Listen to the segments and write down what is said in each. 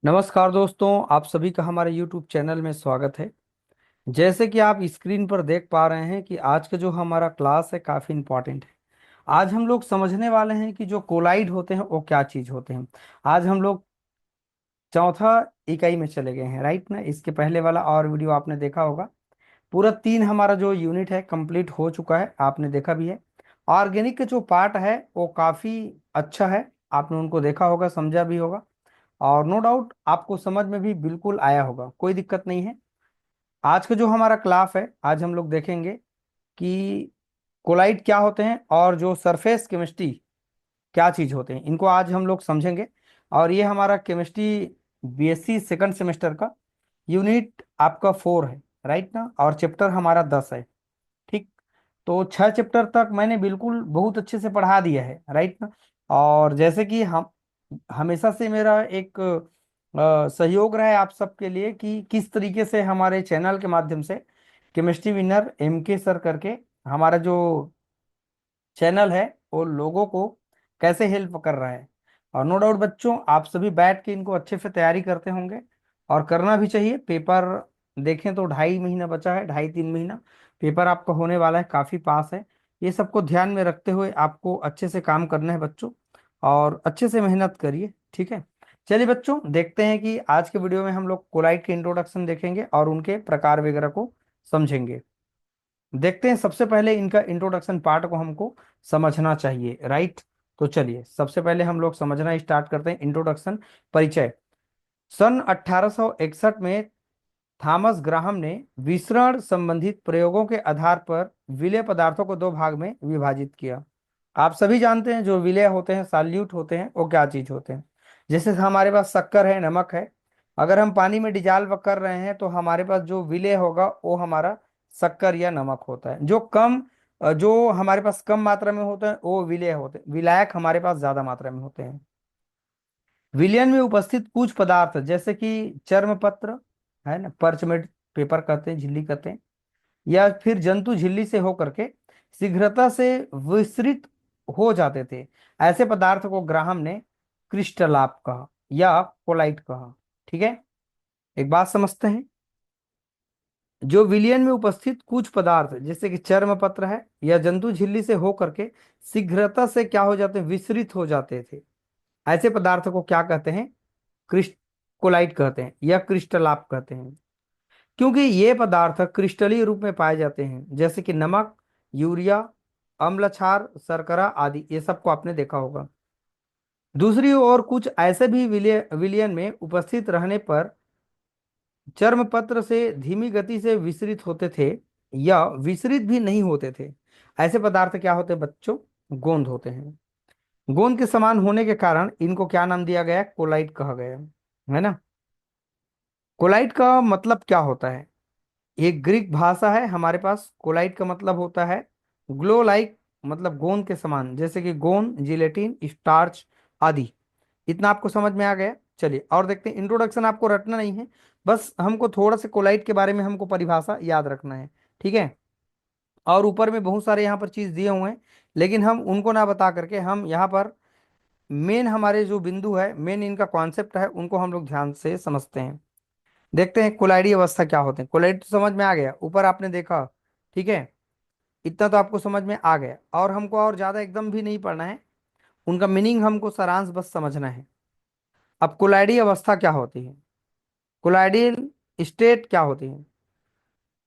नमस्कार दोस्तों, आप सभी का हमारे YouTube चैनल में स्वागत है। जैसे कि आप स्क्रीन पर देख पा रहे हैं कि आज का जो हमारा क्लास है काफ़ी इम्पोर्टेंट है। आज हम लोग समझने वाले हैं कि जो कोलाइड होते हैं वो क्या चीज़ होते हैं। आज हम लोग चौथा इकाई में चले गए हैं, राइट ना। इसके पहले वाला और वीडियो आपने देखा होगा। पूरा तीन हमारा जो यूनिट है कंप्लीट हो चुका है, आपने देखा भी है। ऑर्गेनिक का जो पार्ट है वो काफ़ी अच्छा है, आपने उनको देखा होगा, समझा भी होगा। और नो डाउट आपको समझ में भी बिल्कुल आया होगा, कोई दिक्कत नहीं है। आज का जो हमारा क्लास है, आज हम लोग देखेंगे कि कोलाइड क्या होते हैं और जो सरफेस केमिस्ट्री क्या चीज़ होते हैं, इनको आज हम लोग समझेंगे। और ये हमारा केमिस्ट्री बीएससी सेकंड सेमेस्टर का यूनिट आपका 4 है, राइट ना। और चैप्टर हमारा 10 है, ठीक। तो 6 चैप्टर तक मैंने बिल्कुल बहुत अच्छे से पढ़ा दिया है, राइट ना। और जैसे कि हम हमेशा से मेरा एक सहयोग रहा है आप सबके लिए कि किस तरीके से हमारे चैनल के माध्यम से केमिस्ट्री विनर MK सर करके हमारा जो चैनल है वो लोगों को कैसे हेल्प कर रहा है। और नो डाउट बच्चों, आप सभी बैठ के इनको अच्छे से तैयारी करते होंगे और करना भी चाहिए। पेपर देखें तो 2.5 महीना बचा है, 2.5-3 महीना पेपर आपका होने वाला है, काफ़ी पास है। ये सबको ध्यान में रखते हुए आपको अच्छे से काम करना है बच्चों, और अच्छे से मेहनत करिए, ठीक है। चलिए बच्चों, देखते हैं कि आज के वीडियो में हम लोग कोलाइट के इंट्रोडक्शन देखेंगे और उनके प्रकार वगैरह को समझेंगे। देखते हैं, सबसे पहले इनका इंट्रोडक्शन पार्ट को हमको समझना चाहिए, राइट। तो चलिए सबसे पहले हम लोग समझना स्टार्ट करते हैं। इंट्रोडक्शन, परिचय। सन 1861 में थॉमस ग्राहम ने विसरण संबंधित प्रयोगों के आधार पर विलेय पदार्थों को दो भाग में विभाजित किया। आप सभी जानते हैं जो विलेय होते हैं, सॉल्यूट होते हैं, वो क्या चीज होते हैं। जैसे हमारे पास शक्कर है, नमक है। अगर हम पानी में डिजॉल्व कर रहे हैं तो हमारे पास जो विलेय होगा वो हमारा शक्कर या नमक होता है। जो हमारे पास कम मात्रा में होता है वो विलेय होते हैं, विलायक हमारे पास ज्यादा मात्रा में होते हैं। विलयन में उपस्थित कुछ पदार्थ जैसे कि चर्म पत्र है ना, पर्चमेट पेपर कहते हैं, झिल्ली कहते हैं, या फिर जंतु झिल्ली से होकर के शीघ्रता से विसरित हो जाते थे, ऐसे पदार्थ को ग्राहम ने क्रिस्टलाप कहा या कोलाइट कहा, ठीक है। एक बात समझते हैं, जो विलयन में उपस्थित कुछ पदार्थ जैसे कि चर्म पत्र है या जंतु झिल्ली से होकर के शीघ्रता से क्या हो जाते, विसरित हो जाते थे, ऐसे पदार्थ को क्या कहते हैं, क्रिस्टलाइट कहते हैं या क्रिस्टलाप कहते हैं। क्योंकि ये पदार्थ क्रिस्टलीय रूप में पाए जाते हैं, जैसे कि नमक, यूरिया, अम्ल क्षार, शर्करा आदि, ये सबको आपने देखा होगा। दूसरी ओर कुछ ऐसे भी विलयन में उपस्थित रहने पर चर्मपत्र से धीमी गति से विसरित होते थे या विसरित भी नहीं होते थे, ऐसे पदार्थ क्या होते हैं बच्चों, गोंद होते हैं। गोंद के समान होने के कारण इनको क्या नाम दिया गया, कोलाइट कहा गया है ना। कोलाइट का मतलब क्या होता है, एक ग्रीक भाषा है हमारे पास। कोलाइट का मतलब होता है ग्लो लाइक, मतलब गोंद के समान, जैसे कि गोंद, जिलेटिन, स्टार्च आदि। इतना आपको समझ में आ गया। चलिए और देखते हैं। इंट्रोडक्शन आपको रटना नहीं है, बस हमको थोड़ा सा कोलाइट के बारे में हमको परिभाषा याद रखना है, ठीक है। और ऊपर में बहुत सारे यहाँ पर चीज दिए हुए हैं, लेकिन हम उनको ना बता करके हम यहाँ पर मेन हमारे जो बिंदु है, मेन इनका कॉन्सेप्ट है, उनको हम लोग ध्यान से समझते हैं। देखते हैं कोलाइडी अवस्था क्या होते हैं। कोलाइड तो समझ में आ गया, ऊपर आपने देखा, ठीक है। इतना तो आपको समझ में आ गया, और हमको और ज्यादा एकदम भी नहीं पढ़ना है, उनका मीनिंग हमको सारांश बस समझना है। अब कोलाइडी अवस्था क्या होती है, कोलाइडियल स्टेट क्या होती है।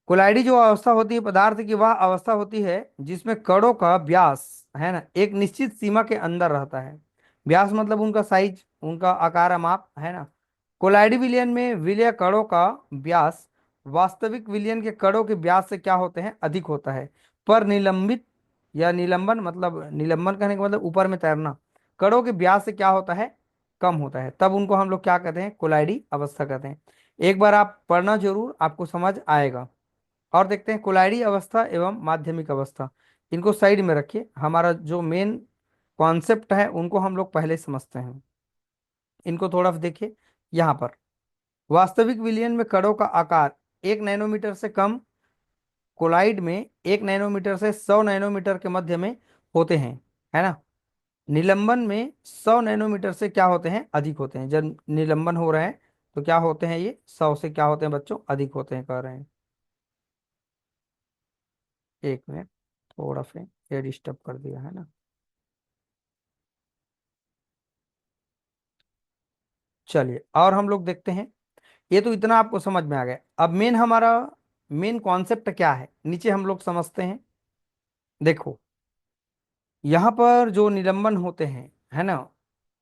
कोलाइडी जो अवस्था होती है पदार्थ की, वह अवस्था होती है जिसमें कणों का व्यास है ना एक निश्चित सीमा के अंदर रहता है। व्यास मतलब उनका साइज, उनका आकार माप है ना। कोलाइडी विलयन में विलय कणों का व्यास वास्तविक विलयन के कणों के व्यास से क्या होते हैं, अधिक होता है। पर निलंबित या निलंबन, मतलब निलंबन कहने का मतलब ऊपर में तैरना, कणों के व्यास से क्या होता है, कम होता है। तब उनको हम लोग क्या कहते हैं, कोलाइडी अवस्था कहते हैं। एक बार आप पढ़ना जरूर, आपको समझ आएगा। और देखते हैं कोलाइडी अवस्था एवं माध्यमिक अवस्था, इनको साइड में रखिए। हमारा जो मेन कॉन्सेप्ट है उनको हम लोग पहले समझते हैं। इनको थोड़ा सा देखिए यहाँ पर। वास्तविक विलयन में कणों का आकार 1 नैनोमीटर से कम, कोलाइड में 1 नैनोमीटर से 100 नैनोमीटर के मध्य में होते हैं, है ना। निलंबन में 100 नैनोमीटर से क्या होते हैं, अधिक होते हैं। जब निलंबन हो रहे हैं तो क्या होते हैं ये 100 से क्या होते हैं बच्चों अधिक होते हैं कह रहे हैं। एक मिनट, थोड़ा सा ये डिस्टर्ब कर दिया है ना। चलिए और हम लोग देखते हैं। ये तो इतना आपको समझ में आ गया। अब मेन हमारा मेन कॉन्सेप्ट क्या है नीचे हम लोग समझते हैं। देखो यहाँ पर जो निलंबन होते हैं, है ना,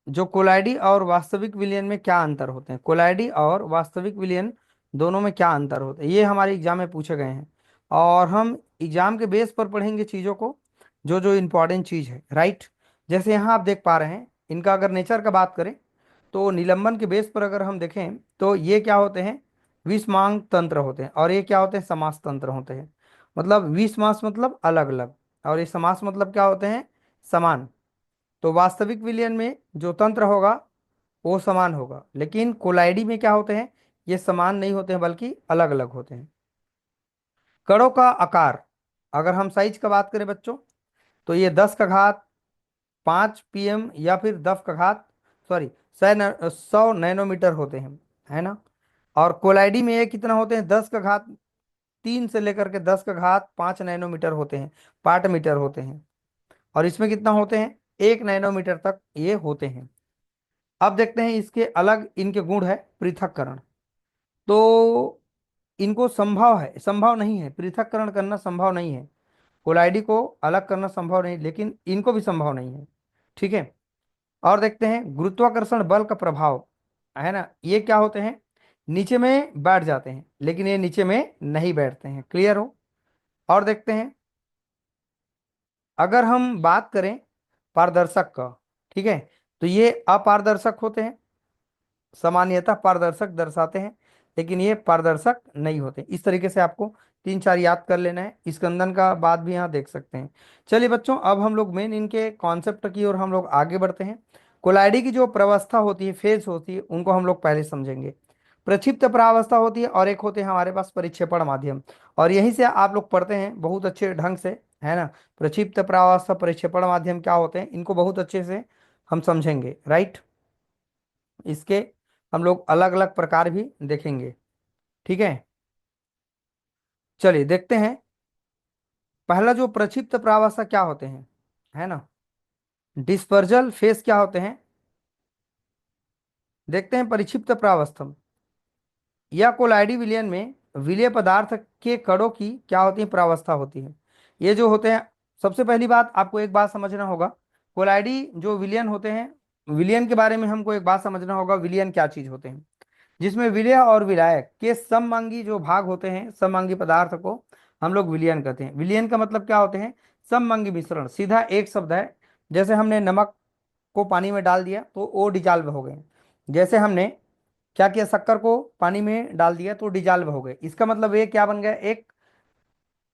जो कोलाइडी और वास्तविक विलयन में क्या अंतर होते हैं, कोलाइडी और वास्तविक विलयन दोनों में क्या अंतर होते हैं, ये हमारे एग्जाम में पूछे गए हैं। और हम एग्जाम के बेस पर पढ़ेंगे चीज़ों को, जो जो इम्पोर्टेंट चीज़ है, राइट। जैसे यहाँ आप देख पा रहे हैं, इनका अगर नेचर का बात करें तो निलंबन के बेस पर अगर हम देखें तो ये क्या होते हैं, विषमांग तंत्र होते हैं, और ये क्या होते हैं, समास तंत्र होते हैं। मतलब विषमास मतलब अलग अलग, और ये समास मतलब क्या होते हैं, समान। तो वास्तविक विलयन में जो तंत्र होगा वो समान होगा, लेकिन कोलाइडी में क्या होते हैं, ये समान नहीं होते हैं बल्कि अलग अलग होते हैं। कणों का आकार, अगर हम साइज का बात करें बच्चों, तो ये 10 का घात 5 pm या फिर 10 का घात, सॉरी, 100 नैनोमीटर होते हैं, है ना। और कोलाइडी में ये कितना होते हैं, 10 का घात 3 से लेकर के 10 का घात 5 नैनोमीटर होते हैं, पार्ट मीटर होते हैं। और इसमें कितना होते हैं, 1 नैनोमीटर तक ये होते हैं। अब देखते हैं इसके अलग इनके गुण है, पृथक्करण। तो इनको संभव है, संभव नहीं है, पृथक्करण करना संभव नहीं है। कोलाइडी को अलग करना संभव नहीं, लेकिन इनको भी संभव नहीं है, ठीक है। और देखते हैं गुरुत्वाकर्षण बल का प्रभाव, है ना, ये क्या होते हैं, नीचे में बैठ जाते हैं लेकिन ये नीचे में नहीं बैठते हैं, क्लियर हो। और देखते हैं अगर हम बात करें पारदर्शक का, ठीक है, तो ये अपारदर्शक होते हैं, सामान्यतः पारदर्शक दर्शाते हैं, लेकिन ये पारदर्शक नहीं होते। इस तरीके से आपको 3 4 याद कर लेना है, स्कंदन का बात भी यहाँ देख सकते हैं। चलिए बच्चों, अब हम लोग मेन इनके कॉन्सेप्ट की ओर हम लोग आगे बढ़ते हैं। कोलाइडी की जो प्रावस्था होती है, फेज होती है, उनको हम लोग पहले समझेंगे। प्रक्षिप्त प्रावस्था होती है और एक होते हैं हमारे पास परिक्षेपण माध्यम। और यहीं से आप लोग पढ़ते हैं बहुत अच्छे ढंग से, है ना। प्रक्षिप्त प्रावस्था, परिक्षेपण माध्यम क्या होते हैं, इनको बहुत अच्छे से हम समझेंगे, राइट। इसके हम लोग अलग अलग प्रकार भी देखेंगे, ठीक है। चलिए देखते हैं, पहला जो प्रक्षिप्त प्रावस्था क्या होते हैं, है ना, डिस्पर्जल फेस क्या होते हैं। देखते हैं परिक्षिप्त प्रावस्था या कोलाइडी विलयन में विलेय पदार्थ के कणों की क्या होती है, प्रावस्था होती है। ये जो होते हैं, सबसे पहली बात आपको एक बात समझना होगा, कोलाइडी जो विलयन होते हैं, विलयन के बारे में हमको एक बात समझना होगा, विलयन क्या चीज होते हैं, जिसमें विलय और विलायक के सममांगी जो भाग होते हैं, सममांगी पदार्थ को हम लोग विलयन कहते हैं। विलयन का मतलब क्या होते हैं, सममांगी मिश्रण, सीधा एक शब्द है। जैसे हमने नमक को पानी में डाल दिया तो वो डिजॉल्व हो गए, जैसे हमने क्या किया, शक्कर को पानी में डाल दिया तो डिजॉल्व हो गए, इसका मतलब ये क्या बन गया, एक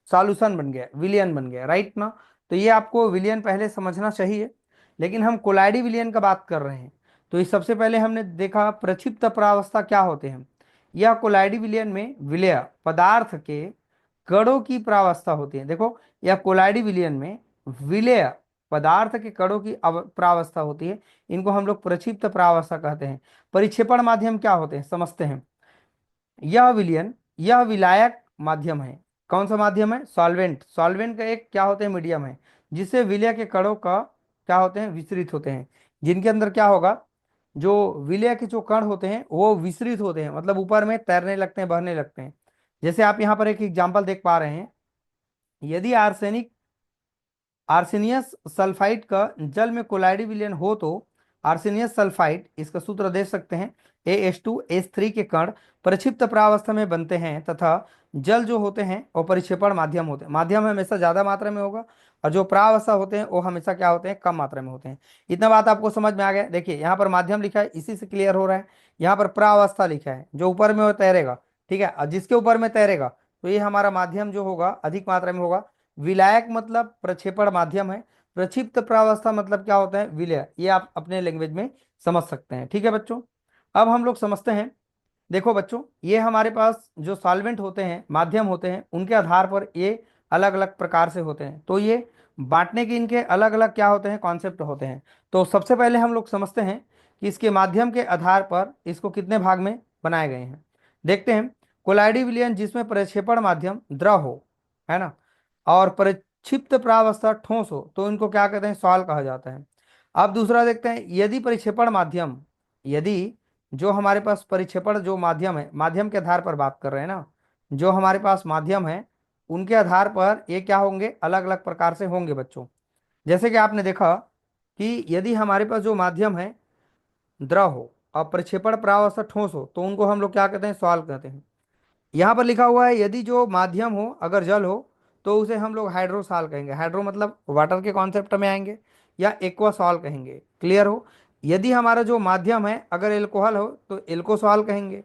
सॉल्यूशन बन गया, विलियन बन गया, राइट ना। तो ये आपको विलियन पहले समझना चाहिए। लेकिन हम कोलाइडी विलियन का बात कर रहे हैं, तो इस सबसे पहले हमने देखा प्रक्षिप्त प्रावस्था क्या होते हैं। यह कोलाइडी विलियन में विलेय पदार्थ के कणों की प्रावस्था होती है। देखो, यह कोलाइडी विलियन में विलेय पदार्थ के कणों की प्रावस्था होती है, इनको हम लोग प्रक्षिप्त प्रावस्था कहते हैं। परिक्षेपण माध्यम क्या होते हैं समझते हैं। यह विलयन, यह विलायक माध्यम है। कौन सा माध्यम है, सॉल्वेंट, सॉल्वेंट का एक क्या होते हैं, मीडियम है, जिससे विलय के कणों का क्या होते हैं, विस्तृत होते हैं। जिनके अंदर क्या होगा, जो विलय के जो कण होते हैं वो विस्तृत होते हैं, मतलब ऊपर में तैरने लगते हैं, बहने लगते हैं। जैसे आप यहाँ पर एक एग्जाम्पल देख पा रहे हैं, यदि आर्सेनिक, आर्सेनियस सल्फाइड का जल में कोलाइडी विलयन हो तो आर्सेनियस सल्फाइड, इसका सूत्र दे सकते हैं, AH2SH3 के कण प्रक्षिप्त प्रावस्था में बनते हैं, तथा जल जो होते हैं वो परिक्षेपण माध्यम होते हैं। माध्यम हमेशा ज्यादा मात्रा में होगा, और जो प्रावस्था होते हैं वो हमेशा क्या होते हैं, कम मात्रा में होते हैं। इतना बात आपको समझ में आ गया। देखिए यहाँ पर माध्यम लिखा है, इसी से क्लियर हो रहा है। यहाँ पर प्रावस्था लिखा है, जो ऊपर में वो तैरेगा, ठीक है, और जिसके ऊपर में तैरेगा तो ये हमारा माध्यम जो होगा अधिक मात्रा में होगा। विलायक मतलब प्रक्षेपण माध्यम है। प्रक्षिप्त प्रावस्था मतलब क्या होता है, विलय। ये आप अपने लैंग्वेज में समझ सकते हैं, ठीक है बच्चों। अब हम लोग समझते हैं। देखो बच्चों, ये हमारे पास जो सॉल्वेंट होते हैं, माध्यम होते हैं, उनके आधार पर ये अलग अलग प्रकार से होते हैं। तो ये बांटने के इनके अलग अलग क्या होते हैं, कॉन्सेप्ट होते हैं। तो सबसे पहले हम लोग समझते हैं कि इसके माध्यम के आधार पर इसको कितने भाग में बनाए गए हैं। देखते हैं, कोलाइडी विलयन जिसमें प्रक्षेपण माध्यम द्रव हो, है ना, और परिक्षिप्त प्रावस्था ठोस हो, तो इनको क्या कहते हैं, सॉल कहा जाता है। अब दूसरा देखते हैं, यदि परिक्षेपण माध्यम, यदि जो हमारे पास परिक्षेपण जो माध्यम है, माध्यम के आधार पर बात कर रहे हैं ना, जो हमारे पास माध्यम है उनके आधार पर ये क्या होंगे, अलग अलग प्रकार से होंगे बच्चों। जैसे कि आपने देखा कि यदि हमारे पास जो माध्यम है द्रव हो और प्रक्षेपण प्रावस्था ठोस हो, तो उनको हम लोग क्या कहते हैं, सॉल्व कहते हैं। यहाँ पर लिखा हुआ है यदि जो माध्यम हो अगर जल हो, तो उसे हम लोग हाइड्रोसॉल कहेंगे। हाइड्रो मतलब वाटर के कॉन्सेप्ट में आएंगे, या एक्वासॉल कहेंगे। क्लियर हो। यदि हमारा जो माध्यम है अगर एल्कोहल हो तो एल्कोसॉल कहेंगे।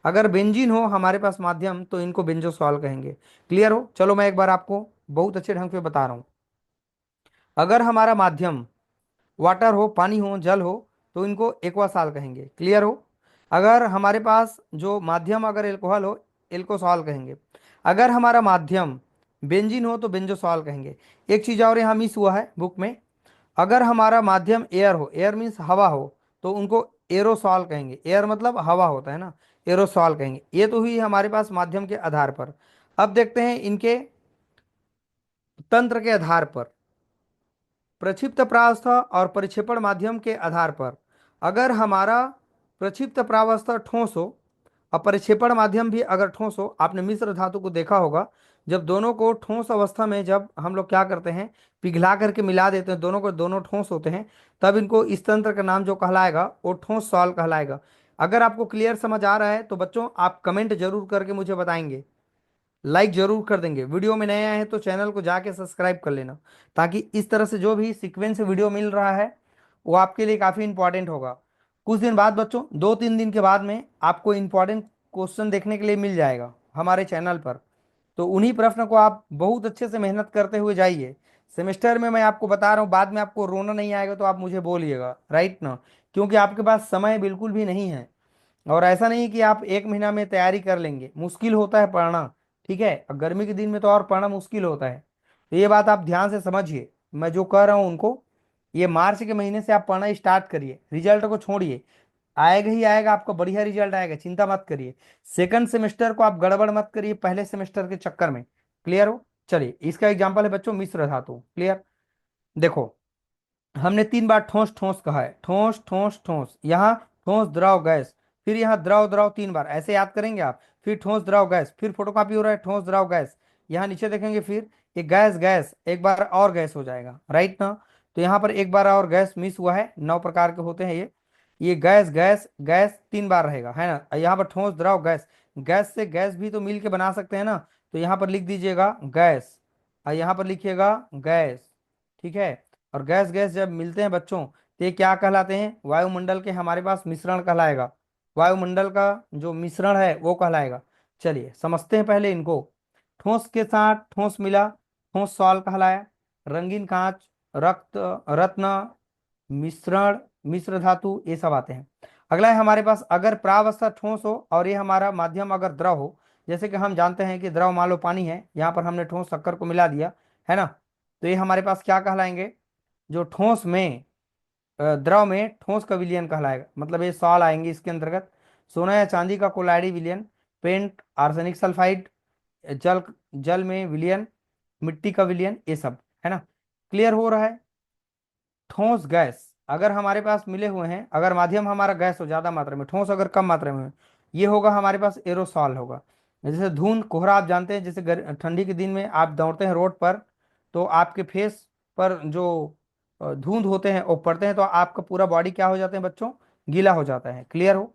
अगर बेंजीन हो हमारे पास माध्यम, तो इनको बेंजोसॉल कहेंगे। क्लियर हो। चलो मैं एक बार आपको बहुत अच्छे ढंग से बता रहा हूँ। अगर हमारा माध्यम वाटर हो, पानी हो, जल हो, तो इनको एक्वासॉल कहेंगे। क्लियर हो। अगर हमारे पास जो माध्यम अगर एल्कोहल हो, एल्कोसॉल कहेंगे। अगर हमारा माध्यम बेंजीन हो तो बेंजोसॉल कहेंगे। एक चीज और यहाँ मिस हुआ है बुक में, अगर हमारा माध्यम एयर हो, एयर मीन्स हवा हो, तो उनको एरोसॉल कहेंगे। एयर मतलब हवा होता है ना, एरोसॉल कहेंगे। ये तो हुई हमारे पास माध्यम के आधार पर। अब देखते हैं इनके तंत्र के आधार पर, प्रक्षिप्त प्रावस्था और परिक्षेपण माध्यम के आधार पर। अगर हमारा प्रक्षिप्त प्रावस्था ठोस हो और परिक्षेपण माध्यम भी अगर ठोस हो, आपने मिश्र धातु को देखा होगा, जब दोनों को ठोस अवस्था में जब हम लोग क्या करते हैं, पिघला करके मिला देते हैं, दोनों को, दोनों ठोस होते हैं, तब इनको इस तंत्र का नाम जो कहलाएगा वो ठोस सॉल कहलाएगा। अगर आपको क्लियर समझ आ रहा है तो बच्चों आप कमेंट जरूर करके मुझे बताएंगे, लाइक जरूर कर देंगे। वीडियो में नए आए हैं तो चैनल को जाके सब्सक्राइब कर लेना, ताकि इस तरह से जो भी सीक्वेंस वीडियो मिल रहा है वो आपके लिए काफ़ी इंपॉर्टेंट होगा। कुछ दिन बाद बच्चों, 2-3 दिन के बाद में आपको इंपॉर्टेंट क्वेश्चन देखने के लिए मिल जाएगा हमारे चैनल पर। तो उन्हीं प्रश्न को आप बहुत अच्छे से मेहनत करते हुए जाइए। सेमेस्टर में मैं आपको बता रहा हूँ, बाद में आपको रोना नहीं आएगा तो आप मुझे बोलिएगा, राइट ना, क्योंकि आपके पास समय बिल्कुल भी नहीं है। और ऐसा नहीं कि आप 1 महीना में तैयारी कर लेंगे, मुश्किल होता है पढ़ना। ठीक है, और गर्मी के दिन में तो और पढ़ना मुश्किल होता है। तो ये बात आप ध्यान से समझिए, मैं जो कह रहा हूँ उनको, ये मार्च के महीने से आप पढ़ना स्टार्ट करिए, रिजल्ट को छोड़िए, आएगा ही आएगा, आपका बढ़िया रिजल्ट आएगा, चिंता मत करिए। सेकंड सेमेस्टर को आप गड़बड़ मत करिए पहले सेमेस्टर के चक्कर में। क्लियर हो। चलिए, इसका एग्जाम्पल है बच्चों मिश्र धातु। क्लियर। देखो, हमने 3 बार ठोस ठोस कहा है, ठोस ठोस ठोस, यहाँ ठोस द्रव गैस, फिर यहाँ द्रव द्रव 3 बार, ऐसे याद करेंगे आप। फिर ठोस द्रव गैस, फिर फोटोकॉपी हो रहा है ठोस द्रव गैस, यहाँ नीचे देखेंगे फिर ये गैस गैस, एक बार और गैस हो जाएगा, राइट ना। तो यहाँ पर एक बार और गैस मिस हुआ है, 9 प्रकार के होते हैं ये गैस गैस गैस 3 बार रहेगा, है ना। और यहाँ पर ठोस द्रव गैस, गैस से गैस भी तो मिल के बना सकते हैं ना, तो यहाँ पर लिख दीजिएगा गैस, और यहाँ पर लिखिएगा गैस। ठीक है। और गैस गैस जब मिलते हैं बच्चों, तो ये क्या कहलाते हैं, वायुमंडल के हमारे पास मिश्रण कहलाएगा, वायुमंडल का जो मिश्रण है वो कहलाएगा। चलिए समझते हैं पहले इनको। ठोस के साथ ठोस मिला, ठोस सॉल कहलाया। रंगीन कांच, रक्त, रत्न, मिश्रण, मिश्र धातु, ये सब आते हैं। अगला है हमारे पास, अगर प्रावस्था ठोस हो और ये हमारा माध्यम अगर द्रव हो, जैसे कि हम जानते हैं कि द्रव मान लो पानी है, यहाँ पर हमने ठोस शक्कर को मिला दिया, है ना, तो ये हमारे पास क्या कहलाएंगे, जो ठोस में, द्रव में ठोस का विलयन कहलाएगा, मतलब ये सॉल आएंगे इसके अंतर्गत। सोना या चांदी का कोलाइडी विलयन, पेंट, आर्सेनिक सल्फाइड, जल, जल में विलयन, मिट्टी का विलयन, ये सब, है ना। क्लियर हो रहा है। ठोस गैस अगर हमारे पास मिले हुए हैं, अगर माध्यम हमारा गैस हो ज्यादा मात्रा में, ठोस अगर कम मात्रा में हो, ये होगा हमारे पास एरोसॉल होगा। जैसे धुंध कोहरा, आप जानते हैं, जैसे ठंडी के दिन में आप दौड़ते हैं रोड पर, तो आपके फेस पर जो धुंध होते हैं वो पड़ते हैं, तो आपका पूरा बॉडी क्या हो जाते हैं बच्चों, गीला हो जाता है। क्लियर हो।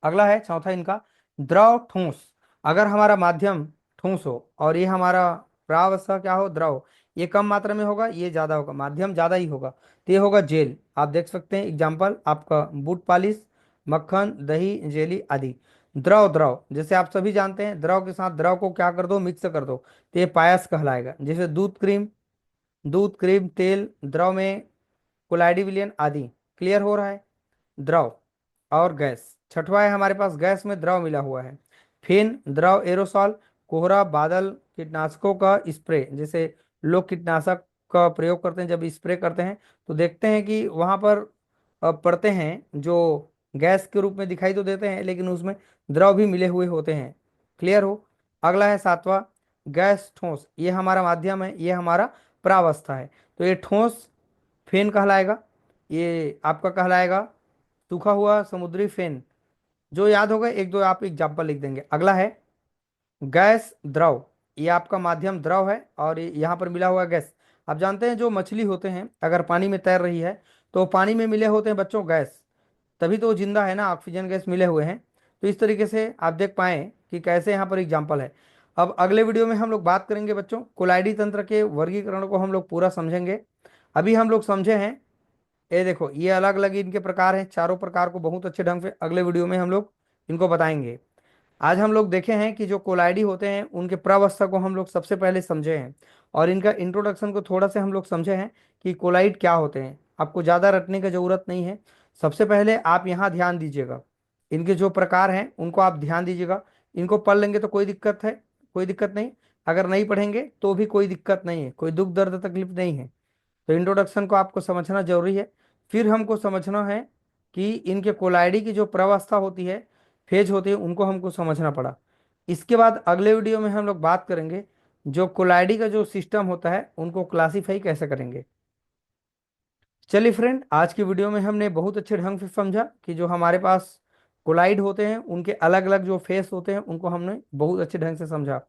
अगला है चौथा इनका, द्रव ठोस, अगर हमारा माध्यम ठोस हो और ये हमारा प्रावस्था क्या हो, द्रव, ये कम मात्रा में होगा, ये ज्यादा होगा, माध्यम ज्यादा ही होगा, तो ये होगा जेल। आप देख सकते हैं एग्जाम्पल आपका बूट पॉलिश, मक्खन, दही, जेली आदि। द्रव द्रव जैसे आप सभी जानते हैं, द्रव के साथ द्रव को क्या कर दो, मिक्स कर दो, तो ये पायस कहलाएगा। जैसे दूध क्रीम, दूध क्रीम तेल, द्रव में कोलाइडी विलयन आदि। क्लियर हो रहा है। द्रव और गैस, छठवा है हमारे पास, गैस में द्रव मिला हुआ है। फिन द्रव एरोसॉल, कोहरा, बादल, कीटनाशकों का स्प्रे, जैसे लोग कीटनाशक का प्रयोग करते हैं, जब स्प्रे करते हैं तो देखते हैं कि वहां पर पड़ते हैं जो गैस के रूप में दिखाई तो देते हैं लेकिन उसमें द्रव भी मिले हुए होते हैं। क्लियर हो। अगला है सातवां, गैस ठोस। ये हमारा माध्यम है, ये हमारा प्रावस्था है। तो ये ठोस फेन कहलाएगा, ये आपका कहलाएगा सूखा हुआ समुद्री फेन। जो याद होगा एक दो आप एग्जाम्पल लिख देंगे। अगला है गैस द्रव। ये आपका माध्यम द्रव है और यहाँ पर मिला हुआ गैस। आप जानते हैं जो मछली होते हैं अगर पानी में तैर रही है तो पानी में मिले होते हैं बच्चों गैस, तभी तो वो जिंदा है ना, ऑक्सीजन गैस मिले हुए हैं। तो इस तरीके से आप देख पाए कि कैसे यहाँ पर एग्जाम्पल है। अब अगले वीडियो में हम लोग बात करेंगे बच्चों, कोलाइडी तंत्र के वर्गीकरण को हम लोग पूरा समझेंगे। अभी हम लोग समझे हैं, ये देखो ये अलग अलग इनके प्रकार हैं, चारों प्रकार को बहुत अच्छे ढंग से अगले वीडियो में हम लोग इनको बताएंगे। आज हम लोग देखे हैं कि जो कोलाइडी होते हैं उनके प्रअवस्था को हम लोग सबसे पहले समझे हैं और इनका इंट्रोडक्शन को थोड़ा से हम लोग समझे हैं कि कोलाइड क्या होते हैं। आपको ज़्यादा रटने की जरूरत नहीं है। सबसे पहले आप यहाँ ध्यान दीजिएगा, इनके जो प्रकार हैं उनको आप ध्यान दीजिएगा। इनको पढ़ लेंगे तो कोई दिक्कत है, कोई दिक्कत नहीं। अगर नहीं पढ़ेंगे तो भी कोई दिक्कत नहीं है, कोई दुख दर्द तकलीफ नहीं है। तो इंट्रोडक्शन को आपको समझना जरूरी है। फिर हमको समझना है कि इनके कोलाइडी की जो प्रवस्था होती है, फेज होती है, उनको हमको समझना पड़ा। इसके बाद अगले वीडियो में हम लोग बात करेंगे जो कोलाइडी का जो सिस्टम होता है उनको क्लासीफाई कैसे करेंगे। चलिए फ्रेंड, आज की वीडियो में हमने बहुत अच्छे ढंग से समझा कि जो हमारे पास कोलाइड होते हैं उनके अलग अलग जो फेस होते हैं उनको हमने बहुत अच्छे ढंग से समझा।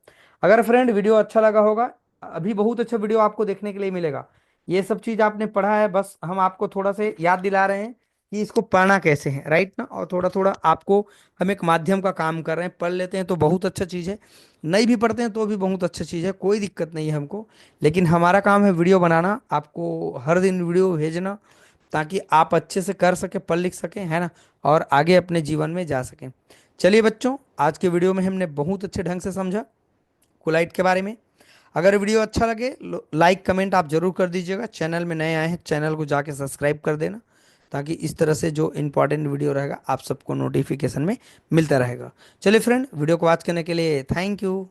अगर फ्रेंड वीडियो अच्छा लगा होगा, अभी बहुत अच्छा वीडियो आपको देखने के लिए मिलेगा। ये सब चीज़ आपने पढ़ा है, बस हम आपको थोड़ा से याद दिला रहे हैं कि इसको पढ़ना कैसे है, राइट ना। और थोड़ा थोड़ा आपको हम एक माध्यम का काम कर रहे हैं, पढ़ लेते हैं तो बहुत अच्छा चीज़ है, नहीं भी पढ़ते हैं तो भी बहुत अच्छा चीज़ है, कोई दिक्कत नहीं है हमको। लेकिन हमारा काम है वीडियो बनाना, आपको हर दिन वीडियो भेजना ताकि आप अच्छे से कर सके, पढ़ लिख सकें, है ना, और आगे अपने जीवन में जा सकें। चलिए बच्चों, आज के वीडियो में हमने बहुत अच्छे ढंग से समझा कोलाइट के बारे में। अगर वीडियो अच्छा लगे लाइक कमेंट आप जरूर कर दीजिएगा। चैनल में नए आए हैं चैनल को जाके सब्सक्राइब कर देना, ताकि इस तरह से जो इंपॉर्टेंट वीडियो रहेगा आप सबको नोटिफिकेशन में मिलता रहेगा। चलिए फ्रेंड, वीडियो को वॉच करने के लिए थैंक यू।